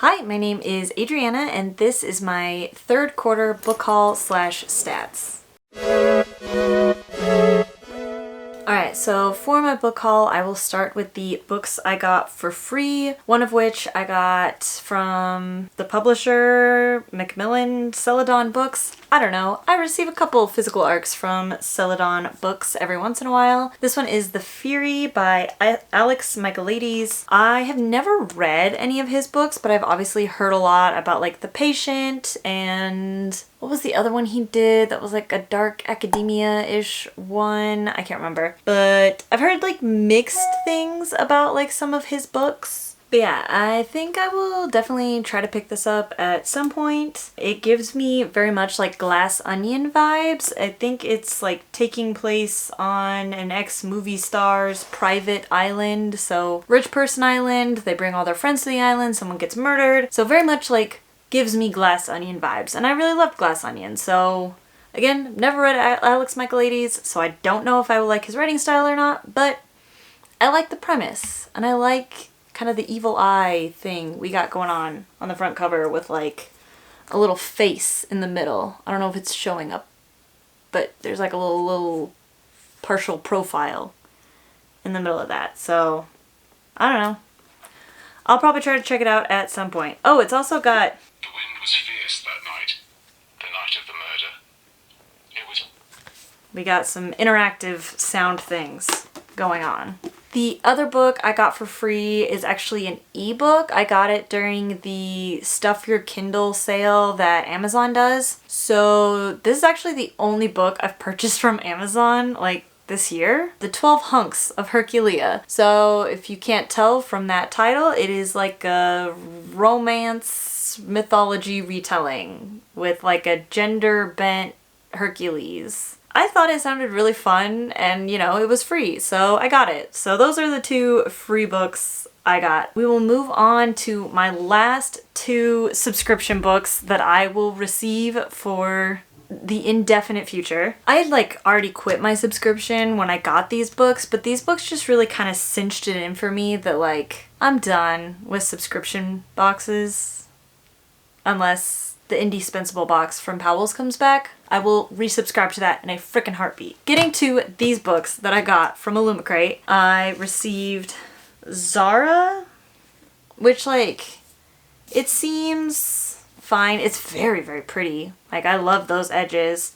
Hi, my name is Adriana, and this is my third quarter book haul / stats. Alright, so for my book haul, I will start with the books I got for free, one of which I got from the publisher, Macmillan Celadon Books. I don't know, I receive a couple physical ARCs from Celadon Books every once in a while. This one is The Fury by Alex Michaelides. I have never read any of his books, but I've obviously heard a lot about like The Patient and what was the other one he did that was like a dark academia-ish one? I can't remember. But I've heard like mixed things about like some of his books. But yeah, I think I will definitely try to pick this up at some point. It gives me very much like Glass Onion vibes. I think it's like taking place on an ex-movie star's private island. So rich person island, they bring all their friends to the island, someone gets murdered. So very much like gives me Glass Onion vibes. And I really loved Glass Onion. So again, never read Alex Michaelides, so I don't know if I will like his writing style or not, but I like the premise. And I like kind of the evil eye thing we got going on the front cover with like a little face in the middle. I don't know if it's showing up, but there's like a little partial profile in the middle of that. So I don't know. I'll probably try to check it out at some point. Oh, it's also got... The wind was fierce that night. The night of the murder. It was... We got some interactive sound things going on. The other book I got for free is actually an ebook. I got it during the Stuff Your Kindle sale that Amazon does. So this is actually the only book I've purchased from Amazon like this year. The 12 Hunks of Herculea. So if you can't tell from that title, it is like a romance mythology retelling with like a gender bent Hercules. I thought it sounded really fun and, you know, it was free, so I got it. So those are the two free books I got. We will move on to my last two subscription books that I will receive for the indefinite future. I had like already quit my subscription when I got these books, but these books just really kind of cinched it in for me that like, I'm done with subscription boxes unless the indispensable box from Powell's comes back. I will resubscribe to that in a frickin' heartbeat. Getting to these books that I got from Illumicrate, I received Zara, which like, it seems fine. It's very, very pretty. Like I love those edges.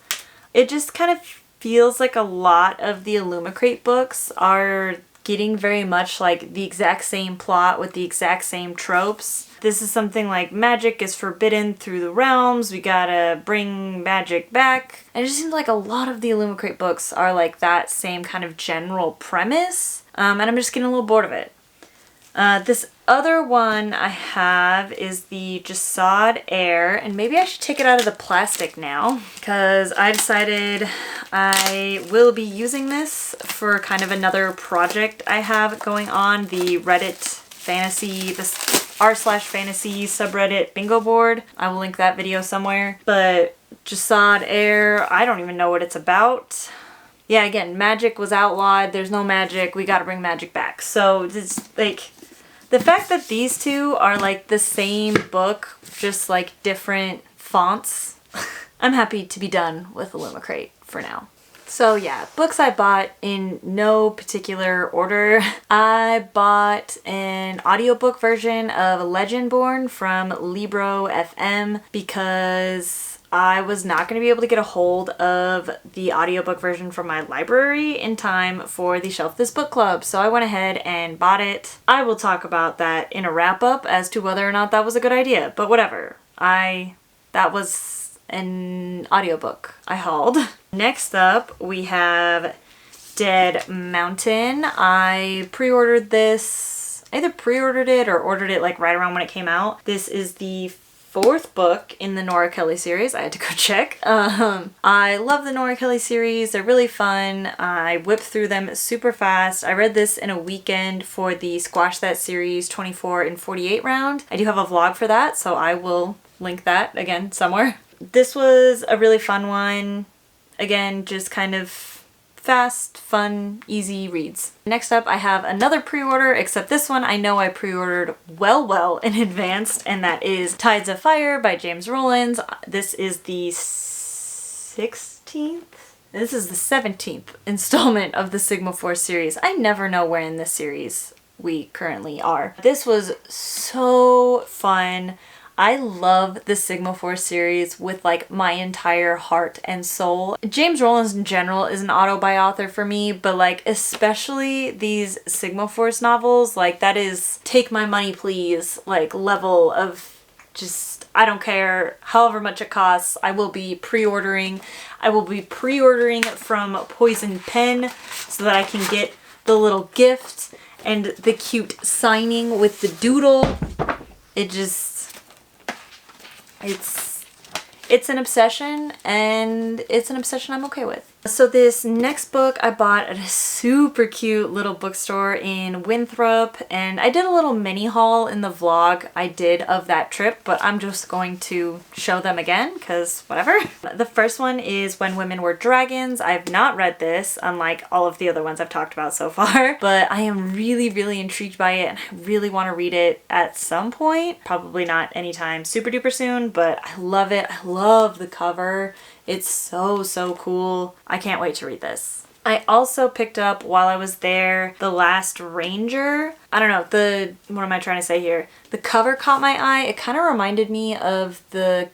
It just kind of feels like a lot of the Illumicrate books are getting very much like the exact same plot with the exact same tropes. This is something like magic is forbidden through the realms, we gotta bring magic back. And it just seems like a lot of the Illumicrate books are like that same kind of general premise. And I'm just getting a little bored of it. This other one I have is the Jasad Air, and maybe I should take it out of the plastic now because I decided I will be using this for kind of another project I have going on, the Reddit fantasy, this r/fantasy subreddit bingo board. I will link that video somewhere. But Jasad Air, I don't even know what it's about. Yeah, again, magic was outlawed. There's no magic. We gotta bring magic back. So it's like, the fact that these two are like the same book, just like different fonts, I'm happy to be done with Illumicrate for now. So yeah, books I bought in no particular order. I bought an audiobook version of Legendborn from Libro FM because I was not going to be able to get a hold of the audiobook version from my library in time for the Shelf This Book Club, so I went ahead and bought it. I will talk about that in a wrap-up as to whether or not that was a good idea, but whatever. That was an audiobook I hauled. Next up, we have Dead Mountain. I pre-ordered this. I either pre-ordered it or ordered it like right around when it came out. This is the fourth book in the Nora Kelly series. I had to go check. I love the Nora Kelly series. They're really fun. I whipped through them super fast. I read this in a weekend for the Squash That Series 24 and 48 round. I do have a vlog for that, so I will link that again somewhere. This was a really fun one. Again, just kind of fast, fun, easy reads. Next up, I have another pre-order, except this one I know I pre-ordered well in advance, and that is Tides of Fire by James Rowlands. This is the 16th? This is the 17th installment of the Sigma Force series. I never know where in this series we currently are. This was so fun. I love the Sigma Force series with like my entire heart and soul. James Rowlands in general is an auto-buy author for me, but like especially these Sigma Force novels, like that is take my money please, like level of just, I don't care however much it costs, I will be pre-ordering. I will be pre-ordering from Poison Pen so that I can get the little gift and the cute signing with the doodle. It just, it's an obsession, and it's an obsession I'm okay with. So this next book I bought at a super cute little bookstore in Winthrop, and I did a little mini haul in the vlog I did of that trip, but I'm just going to show them again because whatever. The first one is When Women Were Dragons. I've not read this, unlike all of the other ones I've talked about so far, but I am really intrigued by it, and I really want to read it at some point. Probably not anytime super duper soon, but I love it. I love the cover. It's so cool. I can't wait to read this. I also picked up while I was there The Last Ranger. I don't know, what am I trying to say here? The cover caught my eye. It kind of reminded me of the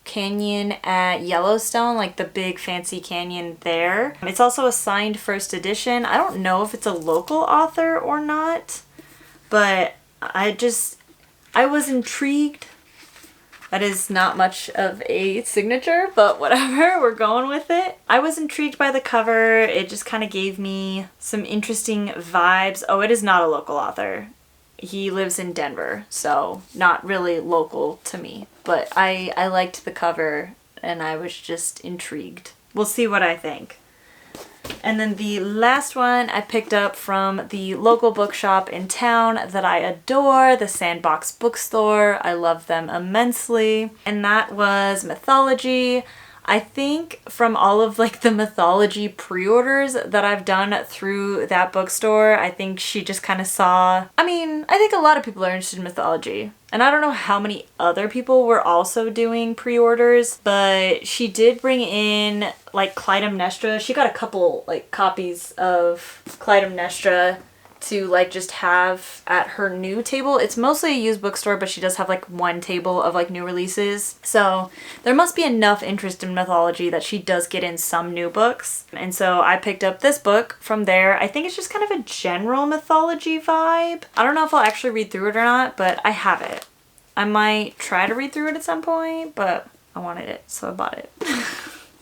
canyon at Yellowstone, like the big fancy canyon there. It's also a signed first edition. I don't know if it's a local author or not, but I was intrigued. That is not much of a signature, but whatever, we're going with it. I was intrigued by the cover. It just kind of gave me some interesting vibes. Oh, it is not a local author. He lives in Denver, so not really local to me. But I liked the cover, and I was just intrigued. We'll see what I think. And then the last one I picked up from the local bookshop in town that I adore, the Sandbox Bookstore. I love them immensely. And that was Mythology. I think from all of like the Mythology pre-orders that I've done through that bookstore, I think she just kind of saw, I think a lot of people are interested in Mythology. And I don't know how many other people were also doing pre-orders, but she did bring in like Clytemnestra. She got a couple like copies of Clytemnestra to like just have at her new table. It's mostly a used bookstore, but she does have like one table of like new releases. So there must be enough interest in Mythology that she does get in some new books. And so I picked up this book from there. I think it's just kind of a general Mythology vibe. I don't know if I'll actually read through it or not, but I have it. I might try to read through it at some point, but I wanted it, so I bought it.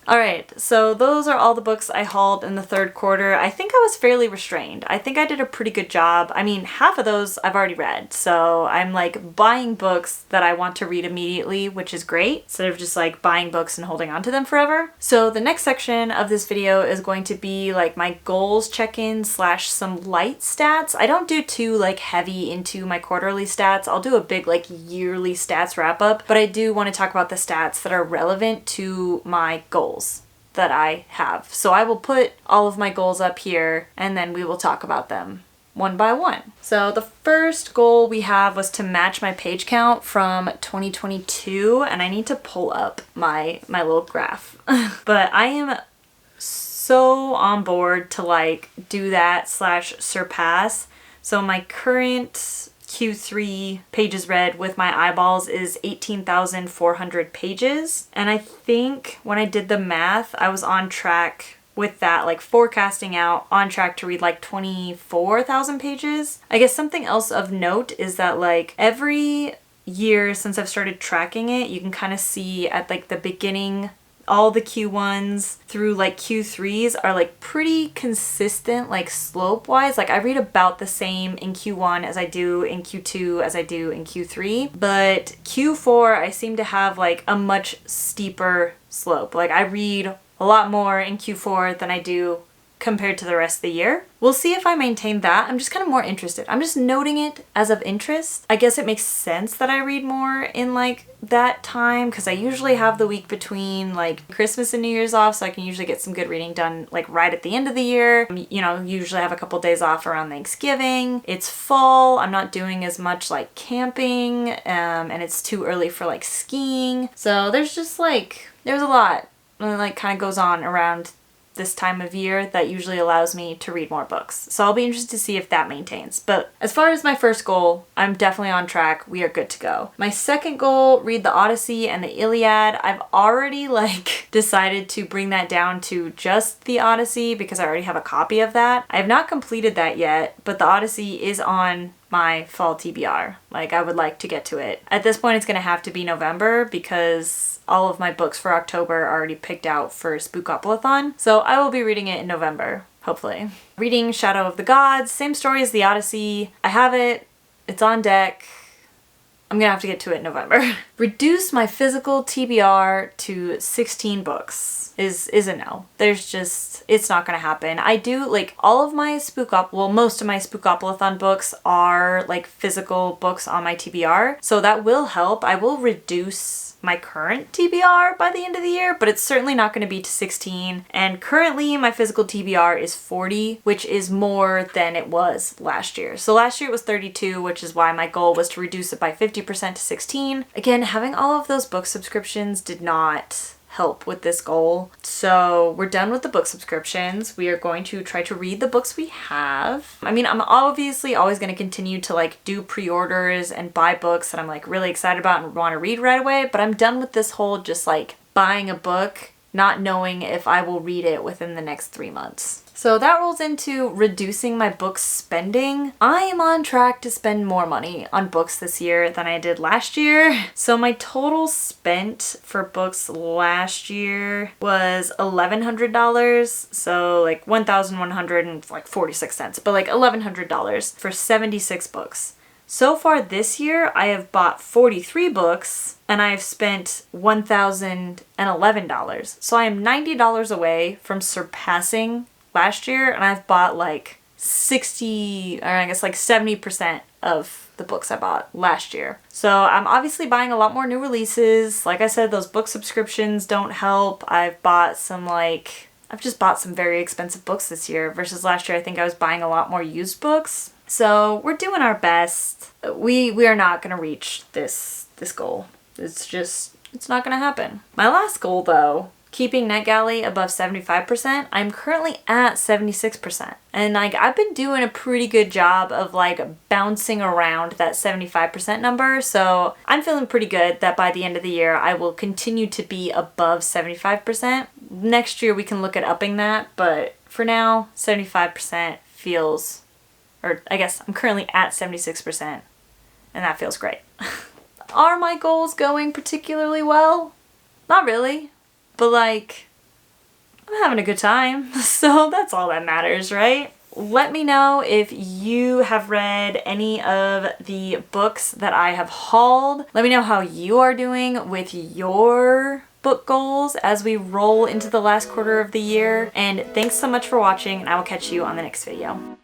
Alright, so those are all the books I hauled in the third quarter. I think I was fairly restrained. I think I did a pretty good job. I mean, half of those I've already read, so I'm like buying books that I want to read immediately, which is great, instead of just like buying books and holding on to them forever. So the next section of this video is going to be like my goals check-in / some light stats. I don't do too like heavy into my quarterly stats. I'll do a big like yearly stats wrap up, but I do want to talk about the stats that are relevant to my goals that I have. So I will put all of my goals up here and then we will talk about them one by one. So the first goal we have was to match my page count from 2022, and I need to pull up my little graph. But I am so on board to like do that / surpass. So my current Q3 pages read with my eyeballs is 18,400 pages. And I think when I did the math, I was on track with that, like forecasting out on track to read like 24,000 pages. I guess something else of note is that like every year since I've started tracking it, you can kind of see at like the beginning all the Q1s through like Q3s are like pretty consistent, like slope wise. Like I read about the same in Q1 as I do in Q2 as I do in Q3, but Q4 I seem to have like a much steeper slope. Like I read a lot more in Q4 than I do compared to the rest of the year. We'll see if I maintain that. I'm just kind of more interested. I'm just noting it as of interest. I guess it makes sense that I read more in like that time because I usually have the week between like Christmas and New Year's off, so I can usually get some good reading done like right at the end of the year. You know, usually have a couple days off around Thanksgiving. It's fall. I'm not doing as much like camping, and it's too early for like skiing. So there's just like, there's a lot that like kind of goes on around this time of year that usually allows me to read more books. So I'll be interested to see if that maintains. But as far as my first goal, I'm definitely on track. We are good to go. My second goal, read the Odyssey and the Iliad. I've already like decided to bring that down to just the Odyssey because I already have a copy of that. I have not completed that yet, but the Odyssey is on my fall TBR. Like, I would like to get to it. At this point, it's gonna have to be November because all of my books for October are already picked out for BOOKHAUL. So I will be reading it in November, hopefully. Reading Shadow of the Gods, same story as the Odyssey. I have it, it's on deck. I'm gonna have to get to it in November. Reduce my physical TBR to 16 books is a no. There's just, it's not gonna happen. I do like all of my most of my Spookopalathon books are like physical books on my TBR. So that will help. I will reduce my current TBR by the end of the year, but it's certainly not going to be to 16. And currently my physical TBR is 40, which is more than it was last year. So last year it was 32, which is why my goal was to reduce it by 50% to 16. Again, having all of those book subscriptions did not help with this goal. So we're done with the book subscriptions. We are going to try to read the books we have. I mean, I'm obviously always going to continue to like do pre-orders and buy books that I'm like really excited about and want to read right away, but I'm done with this whole just like buying a book, not knowing if I will read it within the next 3 months. So that rolls into reducing my book spending. I am on track to spend more money on books this year than I did last year. So my total spent for books last year was $1,100. So like $1,146, but like $1,100 for 76 books. So far this year, I have bought 43 books and I have spent $1,011. So I am $90 away from surpassing last year, and I've bought like 60, or I guess like 70% of the books I bought last year. So I'm obviously buying a lot more new releases. Like I said, those book subscriptions don't help. I've just bought some very expensive books this year versus last year. I think I was buying a lot more used books. So we're doing our best. We are not going to reach this goal. It's not going to happen. My last goal though, keeping NetGalley above 75%, I'm currently at 76%. And like I've been doing a pretty good job of like bouncing around that 75% number. So I'm feeling pretty good that by the end of the year, I will continue to be above 75%. Next year we can look at upping that, but for now, 75% feels, or I guess I'm currently at 76%, and that feels great. Are my goals going particularly well? Not really. But like, I'm having a good time, so that's all that matters, right? Let me know if you have read any of the books that I have hauled. Let me know how you are doing with your book goals as we roll into the last quarter of the year. And thanks so much for watching, and I will catch you on the next video.